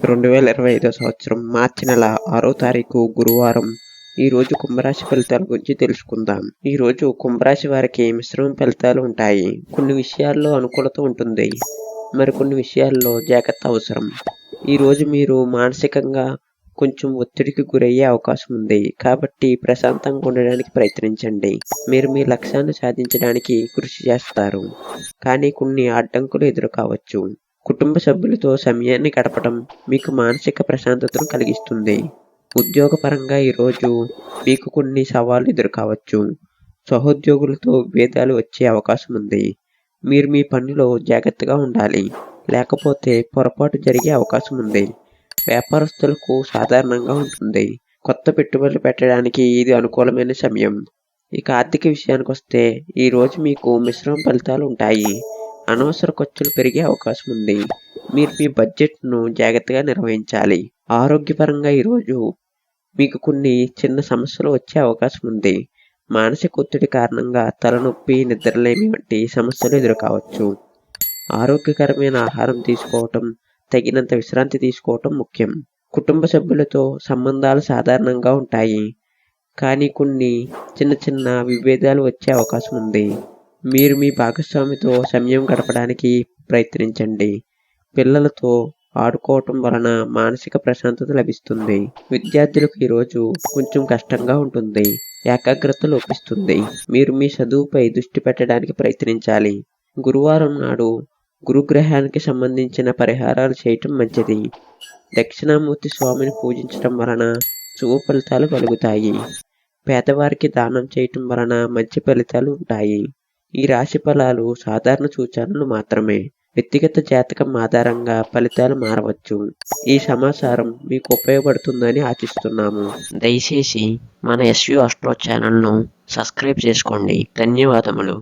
2025 సంవత్సరం మార్చి నెల 6వ తారీఖు గురువారం. ఈరోజు కుంభరాశి ఫలితాల గురించి తెలుసుకుందాం. ఈరోజు కుంభరాశి వారికి మిశ్రమ ఫలితాలు ఉంటాయి. కొన్ని విషయాల్లో అనుకూలత ఉంటుంది, మరికొన్ని విషయాల్లో జాగ్రత్త అవసరం. ఈరోజు మీరు మానసికంగా కొంచెం ఒత్తిడికి గురయ్యే అవకాశం ఉంది, కాబట్టి ప్రశాంతంగా ఉండడానికి ప్రయత్నించండి. మీరు మీ లక్ష్యాన్ని సాధించడానికి కృషి చేస్తారు, కానీ కొన్ని అడ్డంకులు ఎదురు కావచ్చు. కుటుంబ సభ్యులతో సమయాన్ని గడపడం మీకు మానసిక ప్రశాంతతను కలిగిస్తుంది. ఉద్యోగపరంగా ఈరోజు మీకు కొన్ని సవాళ్లు ఎదురుకావచ్చు. సహోద్యోగులతో విభేదాలు వచ్చే అవకాశం ఉంది. మీరు మీ పనిలో జాగ్రత్తగా ఉండాలి, లేకపోతే పొరపాటు జరిగే అవకాశం ఉంది. వ్యాపారస్తులకు సాధారణంగా ఉంటుంది. కొత్త పెట్టుబడులు పెట్టడానికి ఇది అనుకూలమైన సమయం. ఇక ఆర్థిక విషయానికి వస్తే ఈరోజు మీకు మిశ్రమ ఫలితాలు ఉంటాయి. అనవసర ఖర్చులు పెరిగే అవకాశం ఉంది. మీరు మీ బడ్జెట్ను జాగ్రత్తగా నిర్వహించాలి. ఆరోగ్యపరంగా ఈరోజు మీకు కొన్ని చిన్న సమస్యలు వచ్చే అవకాశం ఉంది. మానసిక ఒత్తిడి కారణంగా తలనొప్పి, నిద్రలేమి వంటి సమస్యలు ఎదురుకావచ్చు. ఆరోగ్యకరమైన ఆహారం తీసుకోవటం, తగినంత విశ్రాంతి తీసుకోవటం ముఖ్యం. కుటుంబ సభ్యులతో సంబంధాలు సాధారణంగా ఉంటాయి, కానీ కొన్ని చిన్న విభేదాలు వచ్చే అవకాశం ఉంది. మీరు మీ భాగస్వామితో సమయం గడపడానికి ప్రయత్నించండి. పిల్లలతో ఆడుకోవటం వలన మానసిక ప్రశాంతత లభిస్తుంది. విద్యార్థులకు ఈరోజు కొంచెం కష్టంగా ఉంటుంది, ఏకాగ్రత లోపిస్తుంది. మీరు మీ చదువుపై దృష్టి పెట్టడానికి ప్రయత్నించాలి. గురువారం నాడు గురుగ్రహానికి సంబంధించిన పరిహారాలు చేయటం మంచిది. దక్షిణామూర్తి స్వామిని పూజించడం వలన శుభ ఫలితాలు కలుగుతాయి. పేదవారికి దానం చేయటం వలన మంచి ఫలితాలు ఉంటాయి. ఈ రాశి ఫలాలు సాధారణ సూచనలు మాత్రమే. వ్యక్తిగత జాతకం ఆధారంగా ఫలితాలు మారవచ్చు. ఈ సమాచారం మీకు ఉపయోగపడుతుందని ఆశిస్తున్నాము. దయచేసి మన ఎస్యు ఆస్ట్రో ఛానల్ను సబ్స్క్రైబ్ చేసుకోండి. ధన్యవాదములు.